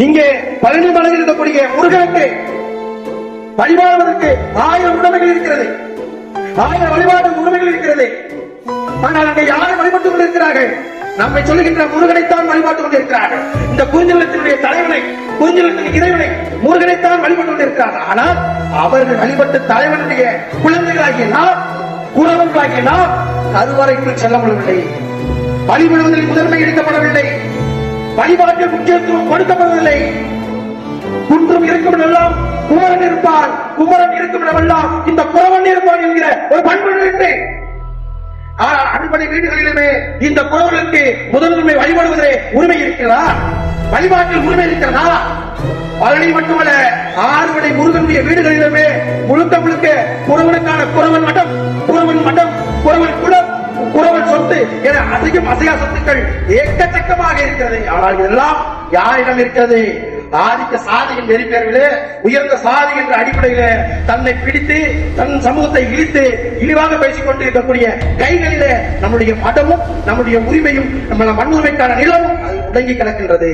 இங்கே 12 மலையில் இருக்கக்கூடிய முருகனுக்கு வழிபாடுவதற்கு 1000 உடைமைகள் இருக்கிறது, 1000 வழிபாடு உடைமைகள் இருக்கிறது. ஆனால் அங்கே யாரை வழிபட்டுக் கொண்டிருக்கிறார்கள்? நம்மை சொல்லுகின்ற முருகனைத்தான் வழிபாட்டுக் கொண்டிருக்கிறார்கள். இந்த குறிஞ்சலத்தினுடைய தலைவனை, குறிஞ்சலத்தின் இறைவனை முருகனைத்தான் வழிபட்டுக் கொண்டிருக்கிறார்கள். ஆனால் அவர்கள் வழிபட்ட தலைவனுடைய குழந்தைகளாகிய நாம், குறவர்களாகிய நாம் கருவறைக்குள் செல்ல முடியவில்லை. வழிபடுவதில் முதன்மை எடுக்கப்படவில்லை, வழிபாட்டில் முக்கியத்துவம் கொடுக்கப்படவில்லை. குன்றும் இருக்கும் எல்லாம் குமரன் இருப்பான், குமரன் இருக்கும் இடமெல்லாம் இந்த குறவன் இருப்பான் என்கிற ஒரு பண்பு இருக்கு. ஆனால் அடிப்படை வீடுகளிலுமே இந்த குறவர்களுக்கு முதன்மை வழிபடுவதே உரிமை இருக்கிறதா? வழிபாட்டில் உரிமை இருக்கிறதா? பழனி மட்டுமல்ல, ஆறுபடை முருகனுடைய வீடுகளிலுமே முழுக்க முழுக்க குறவனுக்கான குறவன் மட்டம், குறவன் மட்டம், குறவன் குலம், குறவன் சொத்து என அதிகம் அசையா சொத்துக்கள் எக்கச்சக்கமாக இருக்கிறது. ஆனால் இதெல்லாம் யாரிடம் இருக்கிறது? ஆதிக்க சாதியின் வெறிப்பேர்விலே உயர்ந்த சாதி என்ற அடிப்படையில தன்னை பிடித்து தன் சமூகத்தை இழித்து இழிவாக பேசிக் கொண்டு இருக்கக்கூடிய கைகளிலே நம்முடைய மதமும் நம்முடைய உரிமையும் நம்ம மண்ணுரிமைக்கான நிலமும் அது முடங்கி கிடக்கின்றது.